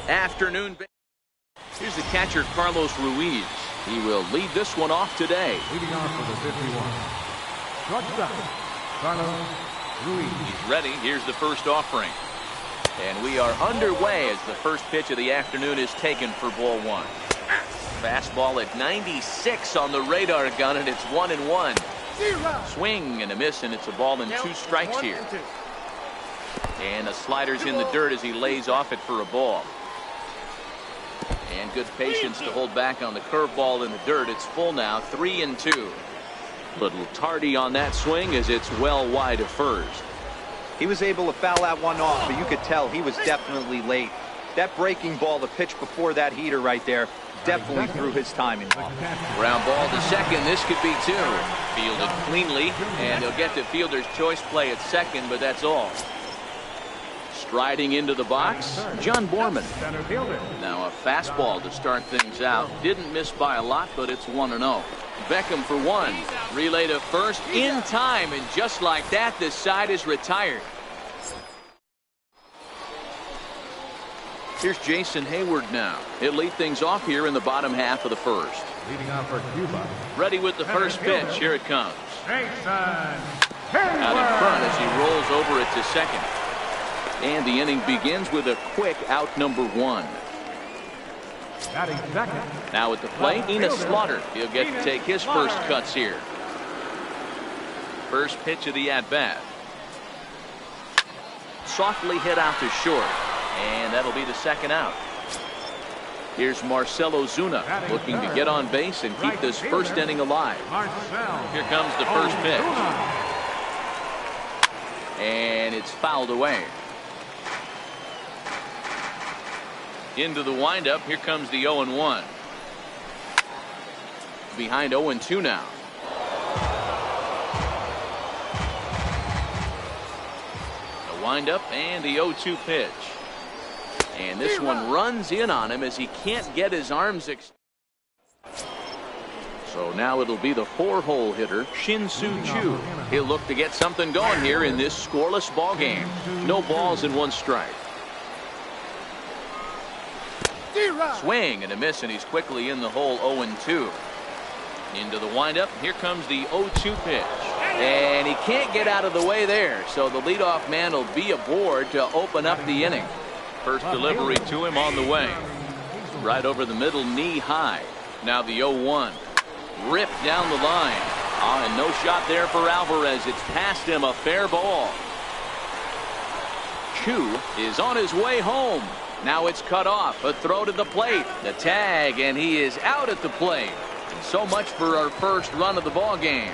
afternoon. Here's the catcher, Carlos Ruiz. He will lead this one off today. Leading off for the 51. Shortstop, Carlos Ruiz. He's ready. Here's the first offering. And we are underway as the first pitch of the afternoon is taken for ball one. Fastball at 96 on the radar gun, and it's 1-1. Swing and a miss, and it's a ball and 2 strikes here. And the slider's in the dirt as he lays off it for a ball. And good patience to hold back on the curveball in the dirt. It's full now, 3-2. Little tardy on that swing as it's well wide of first. He was able to foul that one off, but you could tell he was definitely late. That breaking ball, the pitch before that heater right there, definitely threw his timing off. Ground ball to second. This could be 2. Fielded cleanly, and he'll get the fielder's choice play at second, but that's all. Striding into the box, John Borman. Now a fastball to start things out. Didn't miss by a lot, but it's 1-0. Beckham for 1. Relay to first in time, and just like that, this side is retired. Here's Jason Hayward now. He'll lead things off here in the bottom half of the first. Leading off for Cuba. Ready with the first pitch. Here it comes. Jason Hayward. Out in front as he rolls over it to second. And the inning begins with a quick out number 1. Now at the plate, Enos Slaughter. He'll get to take his first cuts here. First pitch of the at-bat. Softly hit out to short. And that'll be the second out. Here's Marcell Ozuna looking to get on base and keep this first inning alive. Here comes the first pitch. And it's fouled away. Into the windup. Here comes the 0-1. Behind 0-2 now. The windup and the 0-2 pitch. And this one runs in on him as he can't get his arms extended. So now it'll be the 4-hole hitter, Shin-Soo Choo. He'll look to get something going here in this scoreless ball game. No balls and 1 strike. Swing and a miss, and he's quickly in the hole. 0-2. Into the windup. Here comes the 0-2 pitch. And he can't get out of the way there. So the leadoff man will be aboard to open up the inning. First delivery to him on the way. Right over the middle, knee high. Now the 0-1. Ripped down the line. And no shot there for Alvarez. It's past him, a fair ball. Choo is on his way home. Now it's cut off. A throw to the plate. The tag, and he is out at the plate. And so much for our first run of the ball game.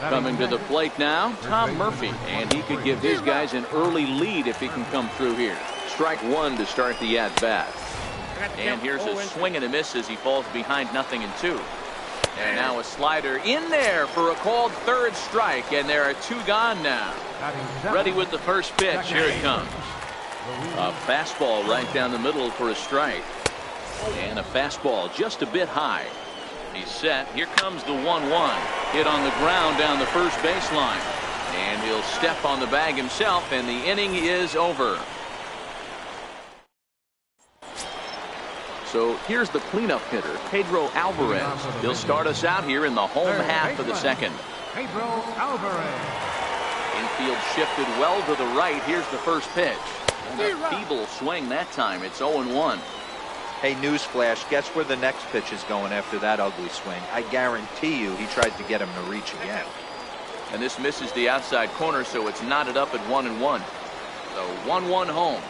Coming to the plate now, Tom Murphy. And he could give his guys an early lead if he can come through here. Strike 1 to start the at-bat. And here's a swing and a miss as he falls behind 0-2. And now a slider in there for a called 3rd strike. And there are 2 gone now. Ready with the first pitch. Here it comes. A fastball right down the middle for a strike. And a fastball just a bit high. He's set. Here comes the 1-1. Hit on the ground down the first baseline. And he'll step on the bag himself, and the inning is over. So here's the cleanup hitter, Pedro Alvarez. He'll start us out here in the home half of the second. Pedro Alvarez. Infield shifted well to the right. Here's the first pitch. And a feeble swing that time. It's 0-1. Hey, newsflash, guess where the next pitch is going after that ugly swing? I guarantee you he tries to get him to reach again. And this misses the outside corner, so it's knotted up at 1-1. So 1-1 home.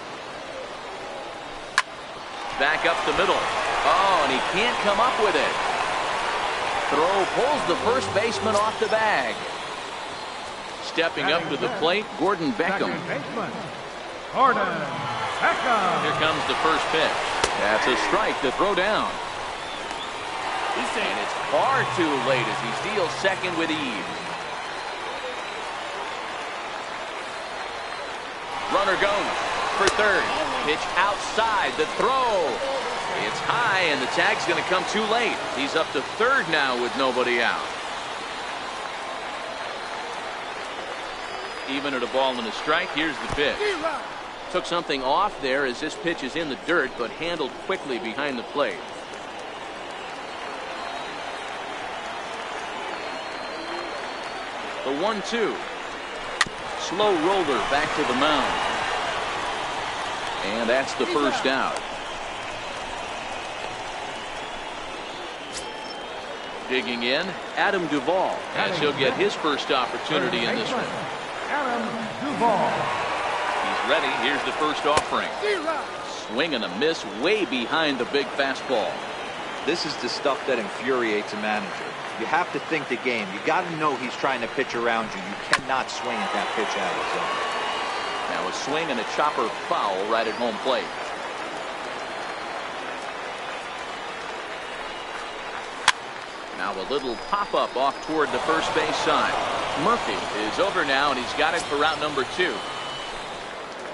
Back up the middle. Oh, and he can't come up with it. Throw pulls the first baseman off the bag. Stepping up to the plate, Gordon Beckham. Gordon Beckham. Here comes the first pitch. That's a strike to throw down. And it's far too late as he steals second with ease. Runner goes for third. Pitch outside. The throw. It's high, and the tag's going to come too late. He's up to third now with nobody out. Even at a ball and a strike, here's the pitch. Took something off there as this pitch is in the dirt, but handled quickly behind the plate. The 1-2. Slow roller back to the mound. And that's the first out. Digging in, Adam Duvall, as he'll get his first opportunity in this one. Adam Duvall. He's ready. Here's the first offering. Swing and a miss way behind the big fastball. This is the stuff that infuriates a manager. You have to think the game. You got to know he's trying to pitch around you. You cannot swing at that pitch out of zone. Now a swing and a chopper foul right at home plate. Now a little pop-up off toward the first base side. Murphy is over now, and he's got it for route number 2.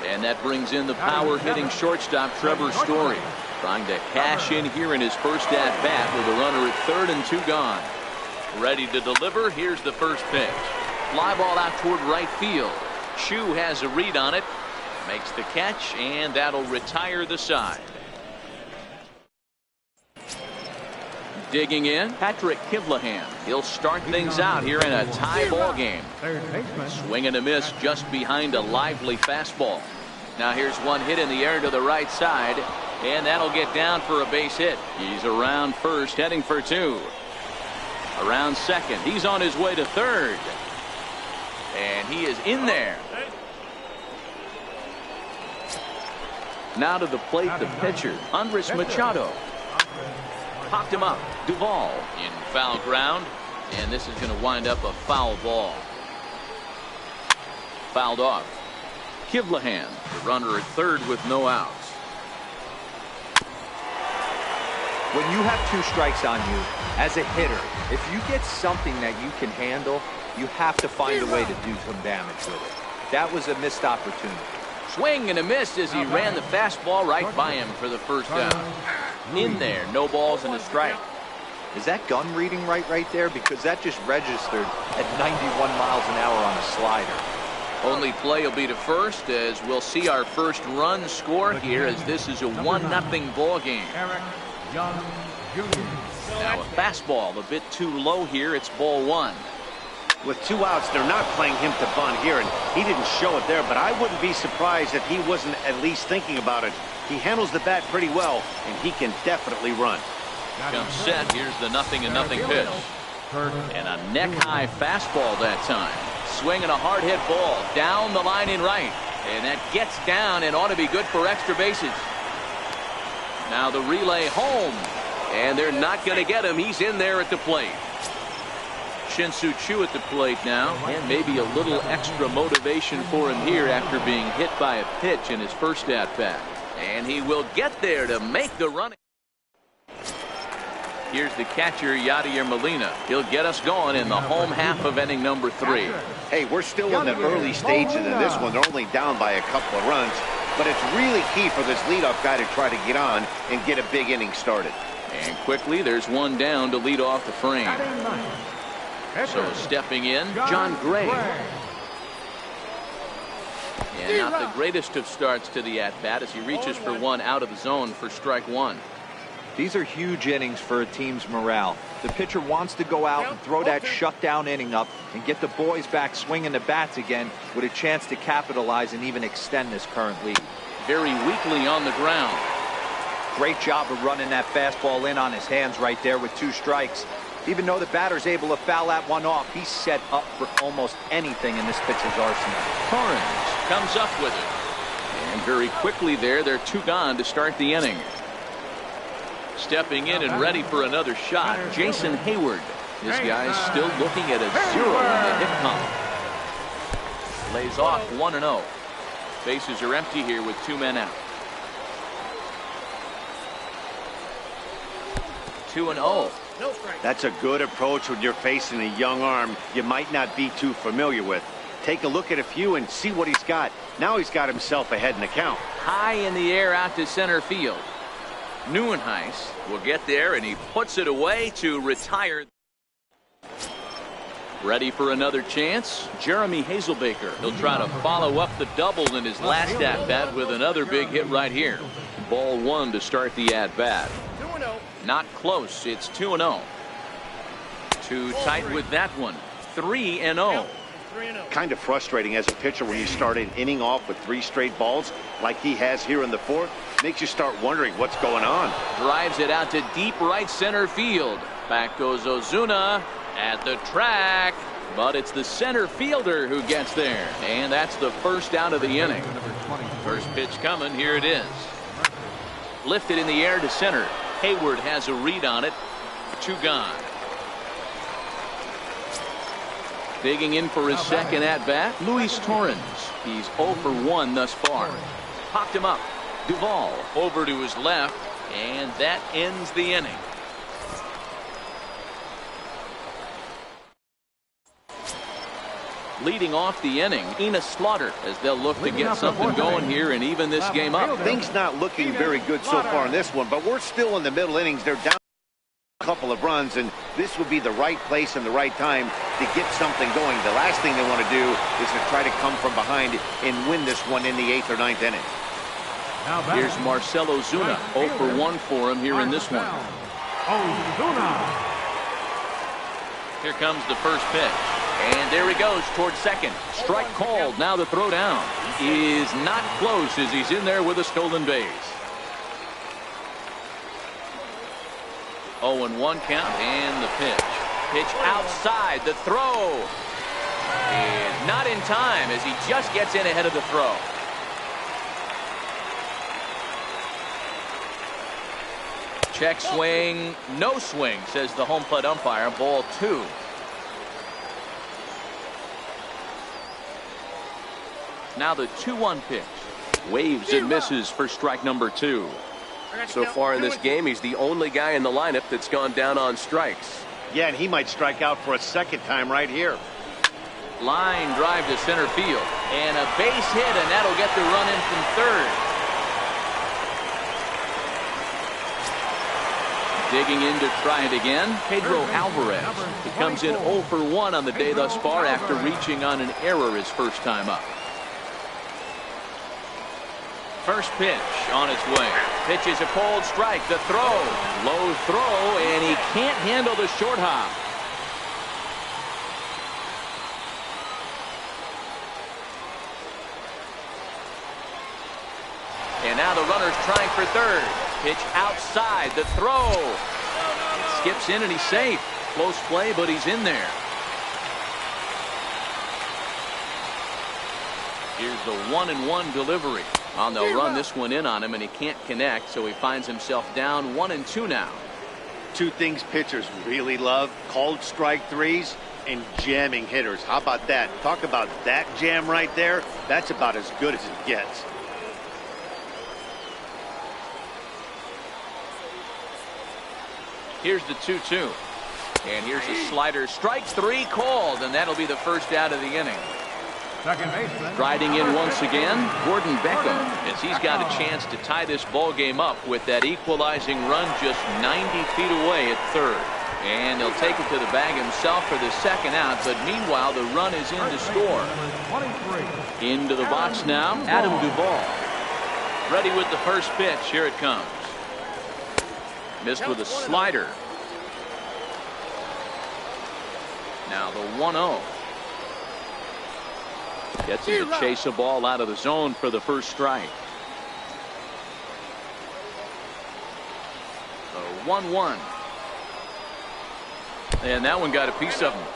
And that brings in the power-hitting shortstop Trevor Story, trying to cash in here in his first at-bat with a runner at third and 2 gone. Ready to deliver. Here's the first pitch. Fly ball out toward right field. Chu has a read on it, makes the catch, and that'll retire the side. Digging in, Patrick Kivlahan. He'll start things out here in a tie ball game. Swing and a miss just behind a lively fastball. Now here's one hit in the air to the right side, and that'll get down for a base hit. He's around first, heading for 2. Around second, he's on his way to third, and he is in there. Now to the plate, the pitcher, Andres Machado. Popped him up. Duvall in foul ground, and this is going to wind up a foul ball. Fouled off. Kivlahan, the runner at third with no outs. When you have 2 strikes on you, as a hitter, if you get something that you can handle, you have to find a way to do some damage with it. That was a missed opportunity. Swing and a miss as he ran the fastball right by him for the first out. In there, no balls and a strike. Is that gun reading right there? Because that just registered at 91 miles an hour on a slider. Only play will be to first, as we'll see our first run score here, as this is a 1-0 ball game. Now a fastball a bit too low here. It's ball 1. With 2 outs, they're not playing him to bunt here, and he didn't show it there, but I wouldn't be surprised if he wasn't at least thinking about it. He handles the bat pretty well, and he can definitely run. Comes set. Here's the 0-0 pitch. And a neck-high fastball that time. Swing and a hard hit ball down the line in right. And that gets down and ought to be good for extra bases. Now the relay home. And they're not going to get him. He's in there at the plate. Shin-Soo Choo at the plate now. And maybe a little extra motivation for him here after being hit by a pitch in his first at-bat. And he will get there to make the run. Here's the catcher, Yadier Molina. He'll get us going in the home half of inning number 3. Hey, we're still in the early stages in this one. They're only down by a couple of runs, but it's really key for this leadoff guy to try to get on and get a big inning started. And quickly, there's one down to lead off the frame. So stepping in, John Gray. And not the greatest of starts to the at-bat as he reaches for one out of the zone for strike 1. These are huge innings for a team's morale. The pitcher wants to go out and throw that shutdown inning up and get the boys back swinging the bats again with a chance to capitalize and even extend this current lead. Very weakly on the ground. Great job of running that fastball in on his hands right there with 2 strikes. Even though the batter's able to foul that one off, he's set up for almost anything in this pitcher's arsenal. Torrens comes up with it. And very quickly there, they're 2 gone to start the inning. Stepping in and ready for another shot, Jason Hayward. This guy's still looking at a 0 in the hit column. Lays off 1-0. Bases are empty here with 2 men out. 2-0. That's a good approach when you're facing a young arm you might not be too familiar with. Take a look at a few and see what he's got. Now he's got himself ahead in the count. High in the air out to center field. Neuenhuis will get there, and he puts it away to retire. Ready for another chance? Jeremy Hazelbaker. He'll try to follow up the double in his last at-bat with another big hit right here. Ball one to start the at-bat. Not close. It's 2-0. Too tight with that one. 3-0. Kind of frustrating as a pitcher when you start an inning off with 3 straight balls like he has here in the 4th. Makes you start wondering what's going on. Drives it out to deep right center field. Back goes Ozuna at the track, but it's the center fielder who gets there, and that's the first out of the inning. First pitch coming. Here it is. Lifted in the air to center. Hayward has a read on it. 2 gone. Digging in for his second at-bat, Luis Torrens. He's 0 for 1 thus far. Popped him up. Duvall over to his left, and that ends the inning. Leading off the inning, Enos Slaughter, as they'll look to get something going here and even this game up. Things not looking very good so far in this one, but we're still in the middle innings. They're down a couple of runs, and this would be the right place and the right time to get something going. The last thing they want to do is to try to come from behind and win this one in the 8th or 9th inning. Here's Marcell Ozuna. 0 for 1 for him here in this one. Here comes the first pitch. And there he goes towards second. Strike called. Now the throw down is not close as he's in there with a stolen base. 0-1 count and the pitch. Pitch outside. The throw is not in time as he just gets in ahead of the throw. Check swing. No swing, says the home plate umpire. Ball 2. Now the 2-1 pitch. Waves and misses for strike number 2. So far in this game, he's the only guy in the lineup that's gone down on strikes. Yeah, and he might strike out for a second time right here. Line drive to center field. And a base hit, and that'll get the run in from third. Digging in to try it again, Pedro Alvarez. He comes in 0 for 1 on the day thus far after reaching on an error his first time up. First pitch on its way. Pitch is a cold strike. The throw. Low throw, and he can't handle the short hop. And now the runner's trying for third. Pitch outside. The throw. It skips in, and he's safe. Close play, but he's in there. Here's the 1-1 delivery. They'll run this one in on him, and he can't connect, so he finds himself down 1-2 now. 2 things pitchers really love: called strike threes and jamming hitters. How about that? Talk about that jam right there. That's about as good as it gets. Here's the 2-2. And here's a slider. Strike 3 called, and that'll be the first out of the inning. Riding in once again, Gordon Beckham, as he's got a chance to tie this ball game up with that equalizing run just 90 feet away at third. And he'll take it to the bag himself for the second out, but meanwhile the run is in to score. Into the box now, Adam Duvall. Ready with the first pitch. Here it comes. Missed with a slider. Now the 1-0. Gets him to chase a ball out of the zone for the first strike. The 1-1. And that one got a piece of him.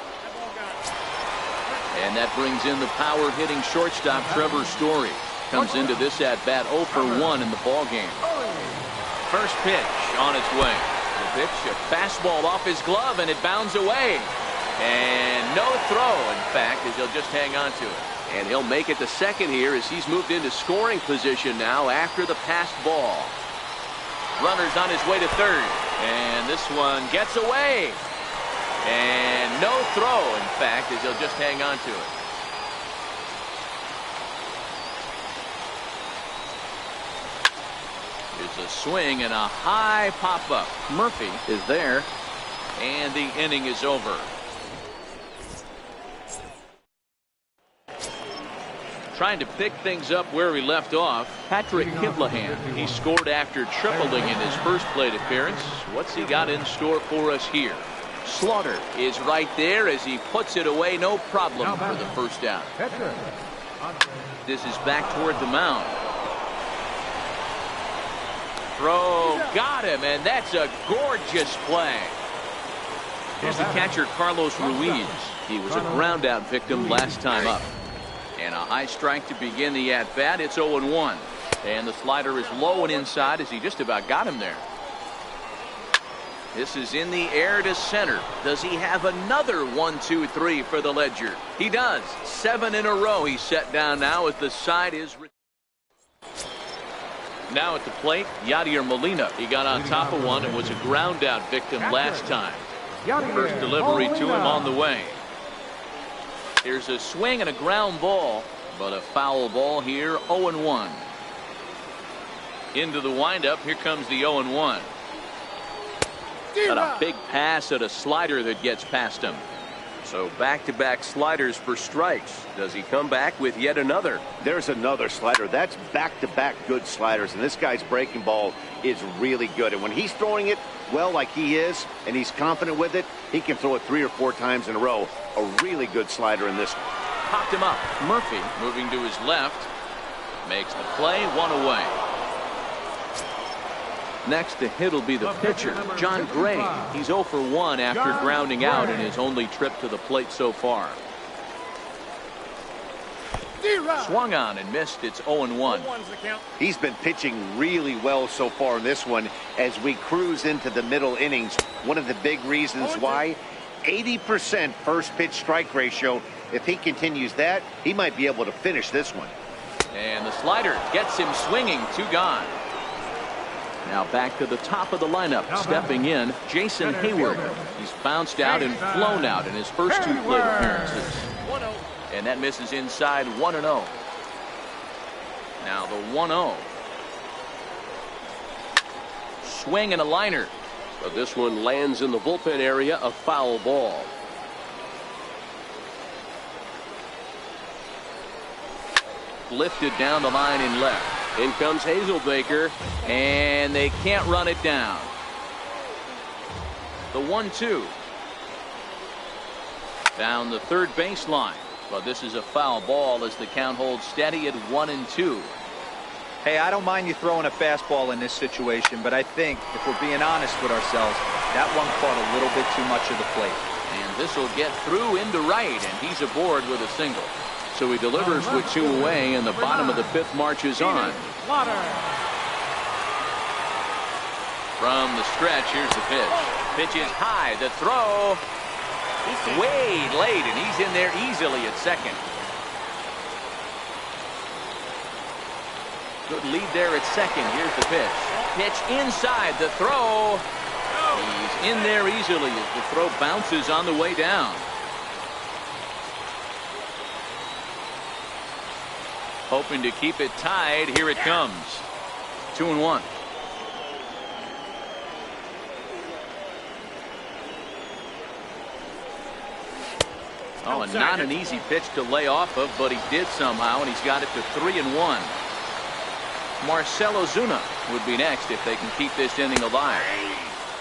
And that brings in the power hitting shortstop Trevor Story. Comes into this at bat 0 for 1 in the ball game. First pitch on its way. The pitch, a fastball off his glove, and it bounds away. And no throw, in fact, as he'll just hang on to it. And he'll make it to second here as he's moved into scoring position now after the passed ball. Runner's on his way to third. And this one gets away. And no throw, in fact, as he'll just hang on to it. Here's a swing and a high pop-up. Murphy is there. And the inning is over. Trying to pick things up where he left off, Patrick Kivlahan. He scored after tripling in his first plate appearance. What's he got in store for us here? Slaughter is right there as he puts it away. No problem for the first down. This is back toward the mound. Throw, got him, and that's a gorgeous play. Here's the catcher, Carlos Ruiz. He was a ground out victim last time up. And a high strike to begin the at-bat. It's 0-1. And the slider is low and inside as he just about got him there. This is in the air to center. Does he have another 1, 2, 3 for the Ledger? He does. 7 in a row he's set down now as the side is. Now at the plate, Yadier Molina. He got on top of one and was a ground out victim last time. First delivery to him on the way. Here's a swing and a ground ball, but a foul ball here. 0-1. Into the windup. Here comes the 0-1. Got a big pass at a slider that gets past him. So back-to-back sliders for strikes. Does he come back with yet another? There's another slider. That's back-to-back good sliders, and this guy's breaking ball is really good. And when he's throwing it well like he is, and he's confident with it, he can throw it 3 or 4 times in a row. A really good slider in this one. Popped him up. Murphy moving to his left. Makes the play, 1 away. Next to hit will be the pitcher, John Gray. He's 0 for 1 after grounding out in his only trip to the plate so far. Swung on and missed. It's 0-1. He's been pitching really well so far in this one as we cruise into the middle innings. One of the big reasons why, 80% first pitch strike ratio. If he continues that, he might be able to finish this one. And the slider gets him swinging. 2 gone. Now back to the top of the lineup. Stepping in, Jason Hayward. He's bounced out and flown out in his first 2 plate appearances. And that misses inside. 1-0. Now the 1-0. Swing and a liner. But this one lands in the bullpen area, a foul ball. Lifted down the line in left. In comes Hazelbaker. And they can't run it down. The 1-2. Down the third baseline. But this is a foul ball as the count holds steady at 1-2. Hey, I don't mind you throwing a fastball in this situation, but I think if we're being honest with ourselves, that one caught a little bit too much of the plate. And this will get through into right, and he's aboard with a single. So he delivers with 2 away, and the bottom of the 5th marches on. From the stretch, here's the pitch. Pitch is high. The throw way late, and he's in there easily at second. Good lead there at second. Here's the pitch. Pitch inside. The throw. He's in there easily as the throw bounces on the way down. Hoping to keep it tied. Here it comes. 2-1. Oh, and not an easy pitch to lay off of, but he did somehow, and he's got it to 3-1. Marcell Ozuna would be next if they can keep this inning alive.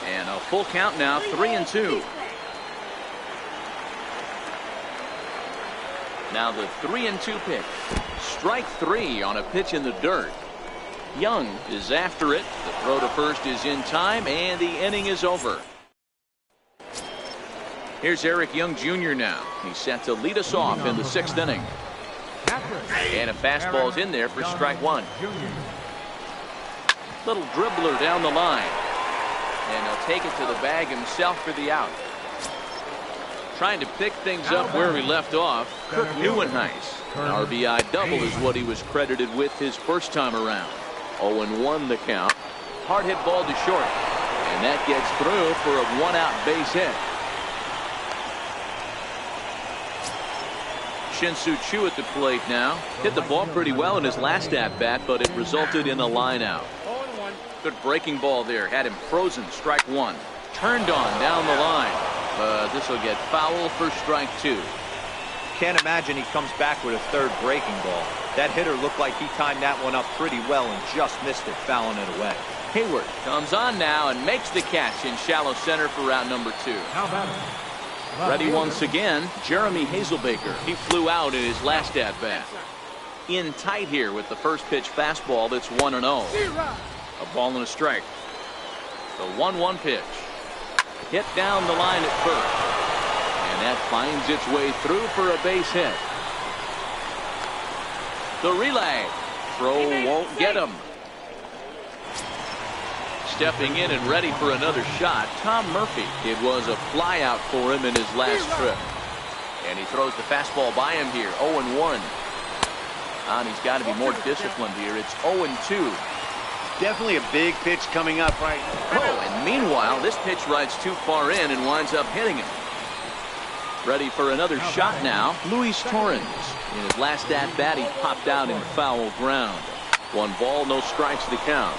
And a full count now, 3-2. Now the 3-2 pitch. Strike 3 on a pitch in the dirt. Young is after it. The throw to first is in time, and the inning is over. Here's Eric Young Jr. now. He's set to lead us off in the 6th inning. And a fastball's in there for strike 1. Little dribbler down the line. And he'll take it to the bag himself for the out. Trying to pick things up where he left off, Kirk Neuenhuis. An RBI double is what he was credited with his first time around. 0-1 the count. Hard hit ball to short. And that gets through for a 1-out base hit. Shin-Soo Choo at the plate now. Hit the ball pretty well in his last at-bat, but it resulted in a line out. Good breaking ball there. Had him frozen. Strike 1. Turned on down the line. But this will get foul for strike 2. Can't imagine he comes back with a third breaking ball. That hitter looked like he timed that one up pretty well and just missed it, fouling it away. Hayward comes on now and makes the catch in shallow center for route number 2. Now batting. Ready once again, Jeremy Hazelbaker. He flew out in his last at-bat. In tight here with the first pitch fastball that's 1-0. A ball and a strike. The 1-1 pitch. Hit down the line at first. And that finds its way through for a base hit. The relay. Throw won't get him. Stepping in and ready for another shot, Tom Murphy. It was a fly out for him in his last trip. And he throws the fastball by him here. 0-1. And he's got to be more disciplined here. It's 0-2. Definitely a big pitch coming up right. Oh, and meanwhile, this pitch rides too far in and winds up hitting him. Ready for another shot now, Luis Torrens. In his last at-bat, he popped out in foul ground. 1 ball, no strikes to count.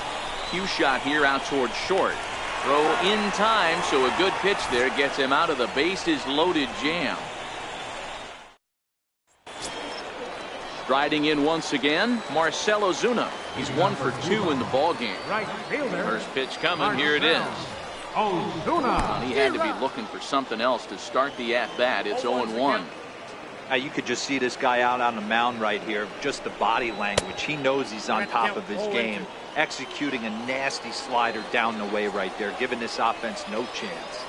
Cue shot here out towards short. Throw in time, so a good pitch there gets him out of the bases loaded jam. Striding in once again, Marcell Ozuna. He's 1 for 2 in the ball game. Right fielder. First pitch coming, here it is. Ozuna. He had to be looking for something else to start the at-bat. It's 0-1. You could just see this guy out on the mound right here. Just the body language. He knows he's on top of his game. Executing a nasty slider down the way right there, giving this offense no chance.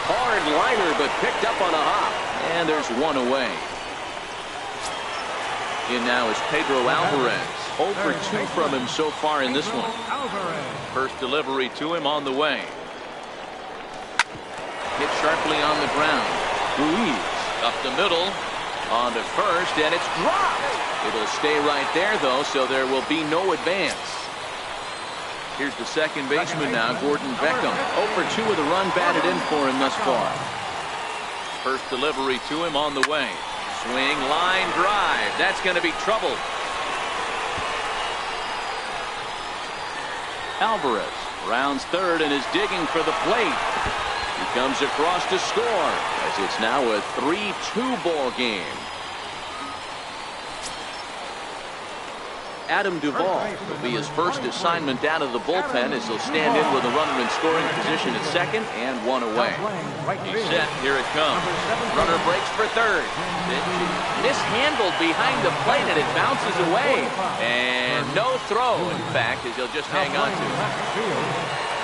Hard liner, but picked up on a hop. And there's 1 away. In now is Pedro Alvarez. 0 for 2 from him so far in this one. First delivery to him on the way. Hit sharply on the ground. Ruiz up the middle. On to first, and it's dropped. It'll stay right there, though, so there will be no advance. Here's the second baseman now, Gordon Beckham. 0 for 2 with a run batted in for him thus far. First delivery to him on the way. Swing, line drive. That's going to be trouble. Alvarez rounds third and is digging for the plate. He comes across to score as it's now a 3-2 ball game. Adam Duvall will be his first assignment out of the bullpen as he'll stand in with a runner in scoring position at second and 1 away. He's set. Here it comes. Runner breaks for third. Mishandled behind the plate and it bounces away. And no throw, in fact, as he'll just hang on to.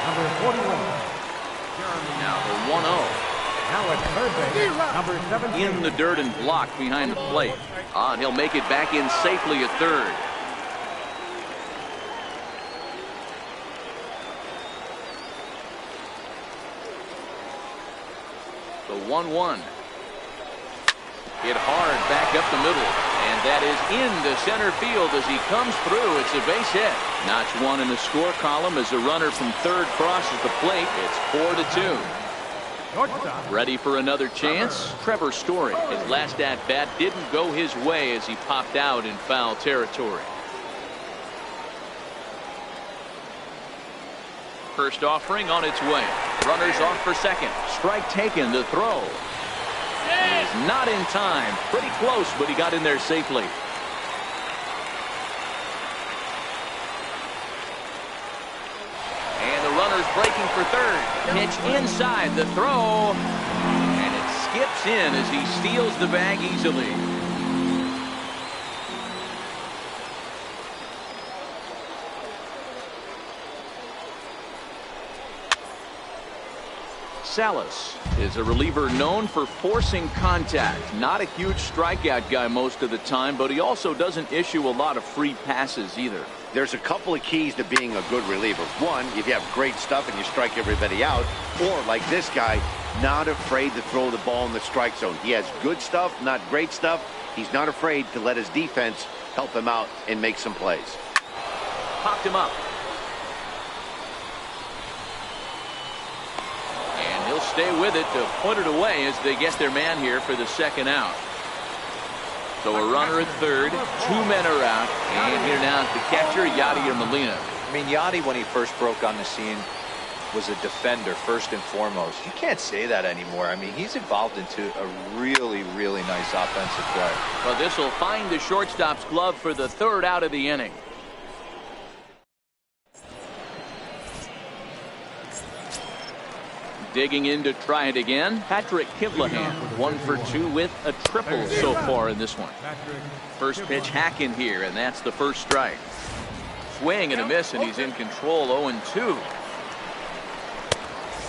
Number 41. Now the 1-0. Now at third base, number 17. In the dirt and blocked behind the plate. And he'll make it back in safely at third. The 1-1. Hit hard back up the middle. And that is in the center field as he comes through. It's a base hit. Notch 1 in the score column as a runner from third crosses the plate. It's 4-2. Ready for another chance? Trevor Story. His last at-bat didn't go his way as he popped out in foul territory. First offering on its way. Runners off for second. Strike taken. The throw. He's not in time. Pretty close, but he got in there safely. And the runner's breaking for third. Pitch inside. The throw. And it skips in as he steals the bag easily. Salas is a reliever known for forcing contact. Not a huge strikeout guy most of the time, but he also doesn't issue a lot of free passes either. There's a couple of keys to being a good reliever. One, if you have great stuff and you strike everybody out, or like this guy, not afraid to throw the ball in the strike zone. He has good stuff, not great stuff. He's not afraid to let his defense help him out and make some plays. Popped him up. Stay with it to put it away as they get their man here for the second out. So a runner at third, 2 men are out, and here now is the catcher, Yadier Molina. I mean, Yadi, when he first broke on the scene, was a defender first and foremost. You can't say that anymore. I mean, he's evolved into a really, really nice offensive play. Well, this will find the shortstop's glove for the third out of the inning. Digging in to try it again, Patrick Kivlahan, 1 for 2 with a triple so far in this one. First pitch hack in here, and that's the first strike. Swing and a miss, and he's in control. 0-2.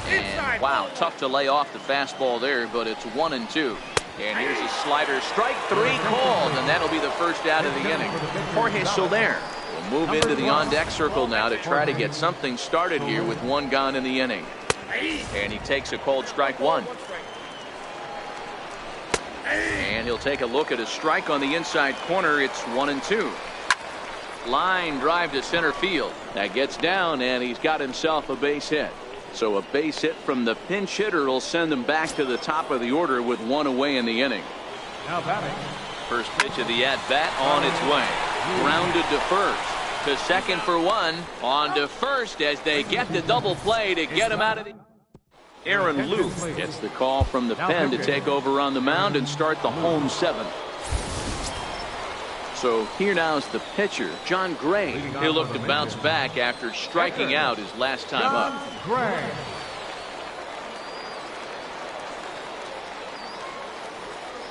And wow, tough to lay off the fastball there, but it's 1-2. And here's a slider, strike 3 called, and that'll be the first out of the inning. Jorge Soler will move into the on-deck circle now to try to get something started here with 1 gone in the inning. And he takes a cold strike 1. And he'll take a look at a strike on the inside corner. It's 1-2. Line drive to center field. That gets down, and he's got himself a base hit. So a base hit from the pinch hitter will send him back to the top of the order with 1 away in the inning. Now batting. First pitch of the at-bat on its way. Grounded to first. To second for 1. On to first as they get the double play to get him out of the... Aaron Luke gets the call from the pen to take over on the mound and start the home 7th. So here now is the pitcher, John Gray. He'll look to bounce back after striking out his last time up.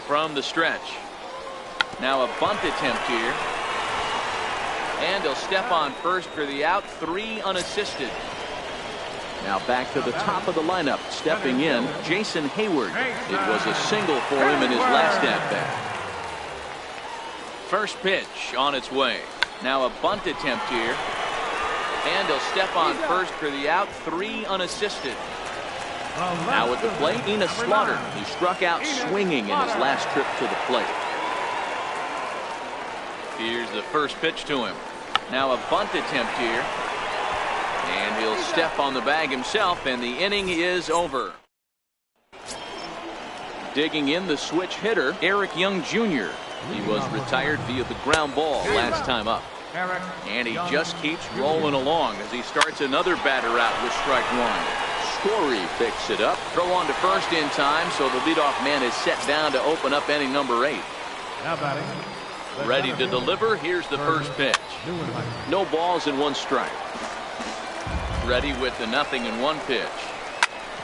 From the stretch. Now a bunt attempt here. And he'll step on first for the out. 3 unassisted. Now back to the top of the lineup. Stepping in, Jason Hayward. It was a single for him in his last at-bat. First pitch on its way. Now a bunt attempt here. And he'll step on first for the out. 3 unassisted. Now at the plate, Enos Slaughter. He struck out swinging in his last trip to the plate. Here's the first pitch to him. Now a bunt attempt here. And he'll step on the bag himself, and the inning is over. Digging in the switch hitter, Eric Young Jr. He was retired via the ground ball last time up. And he just keeps rolling along as he starts another batter out with strike 1. Story picks it up. Throw on to first in time, so the leadoff man is set down to open up inning number 8. Now batting. Ready to deliver. Here's the first pitch. No balls and 1 strike. Ready with the 0-1 pitch.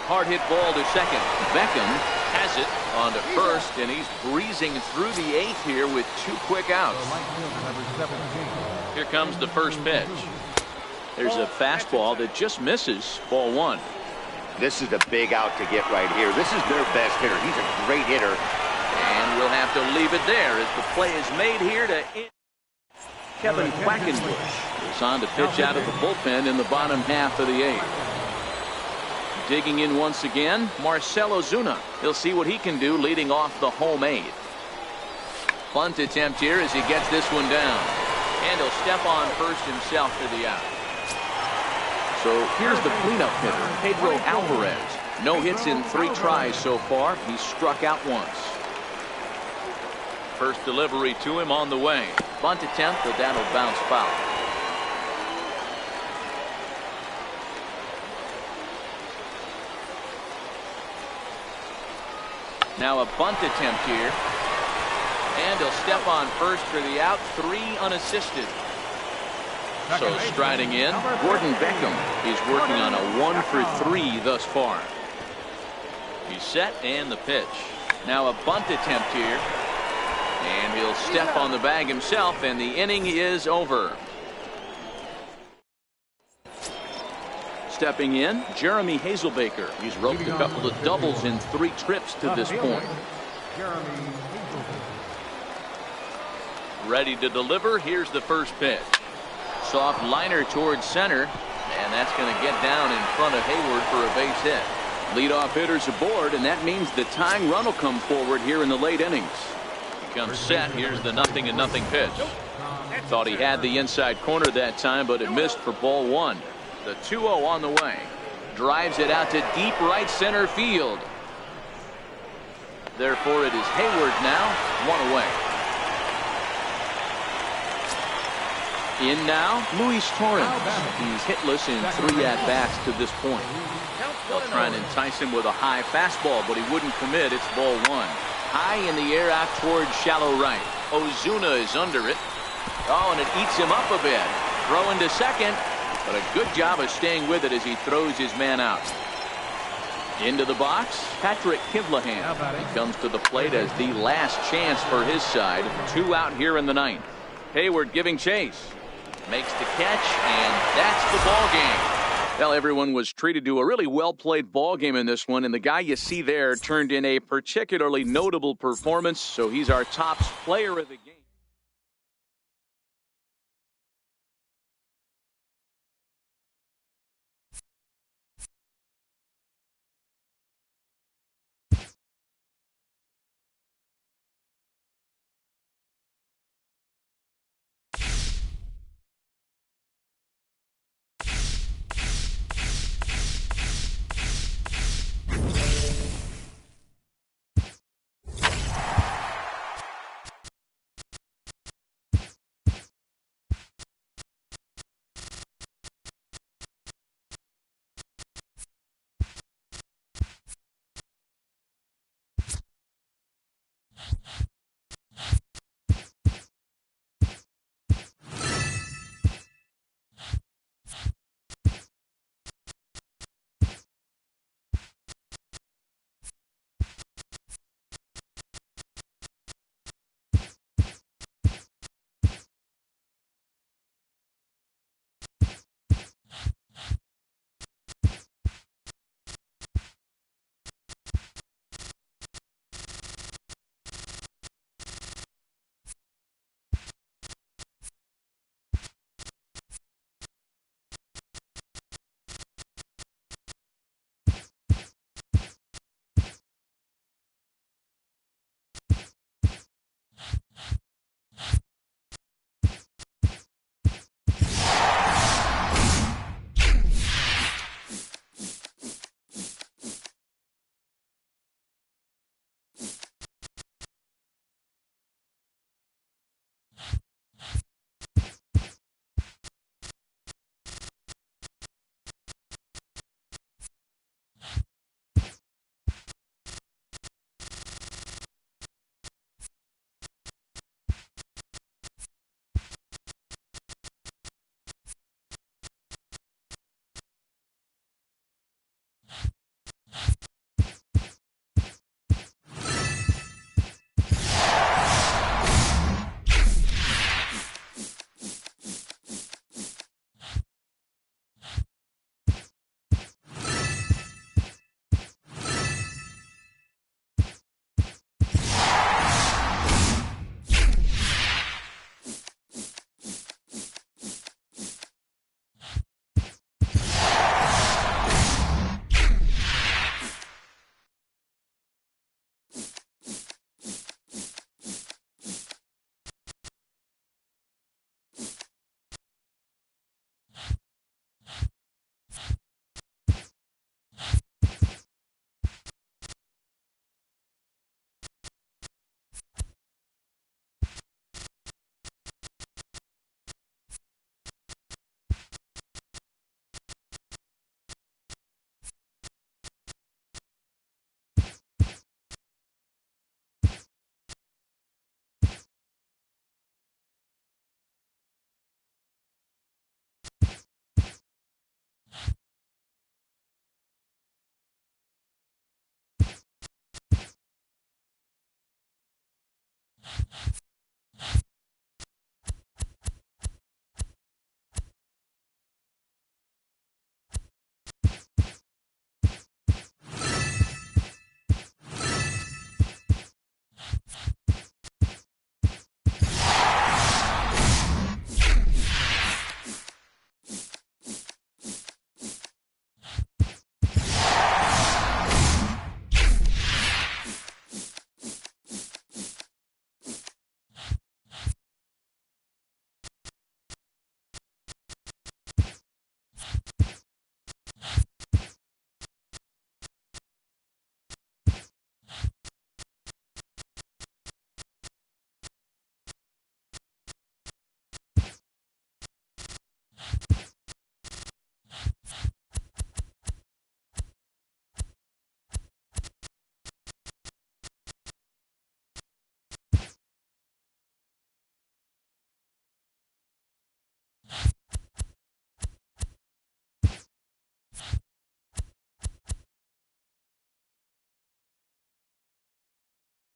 Hard hit ball to second. Beckham has it on to first, and he's breezing through the 8th here with 2 quick outs. Here comes the first pitch. There's a fastball that just misses. Ball 1. This is a big out to get right here. This is their best hitter. He's a great hitter. And we'll have to leave it there as the play is made here to end. Kevin Quackenbush is on to pitch out of the bullpen in the bottom half of the 8th. Digging in once again, Marcell Ozuna. He'll see what he can do leading off the home 8th. Bunt attempt here as he gets this one down. And he'll step on first himself for the out. So here's the cleanup hitter, Pedro Alvarez. No hits in 3 tries so far. He's struck out once. First delivery to him on the way. Bunt attempt, but that'll bounce foul. Now a bunt attempt here. And he'll step on first for the out. 3 unassisted. So striding in, Gordon Beckham. He's working on a 1 for 3 thus far. He's set and the pitch. Now a bunt attempt here. And he'll step on the bag himself, and the inning is over. Stepping in, Jeremy Hazelbaker. He's roped a couple of doubles in 3 trips to this point. Ready to deliver. Here's the first pitch. Soft liner towards center, and that's going to get down in front of Hayward for a base hit. Leadoff hitters aboard, and that means the tying run will come forward here in the late innings. Comes set. Here's the 0-0 pitch. Thought he had the inside corner that time, but it missed for ball 1. The 2-0 on the way. Drives it out to deep right center field. Therefore, it is Hayward now, 1 away. In now, Luis Torrens. He's hitless in 3 at-bats to this point. They'll try and entice him with a high fastball, but he wouldn't commit. It's ball 1. High in the air out towards shallow right. Ozuna is under it. Oh, and it eats him up a bit. Throwing to second, but a good job of staying with it as he throws his man out. Into the box, Patrick Kivlahan. He comes to the plate as the last chance for his side. 2 out here in the 9th. Hayward giving chase. Makes the catch, and that's the ball game. Well, everyone was treated to a really well-played ball game in this one, and the guy you see there turned in a particularly notable performance, so he's our top player of the game.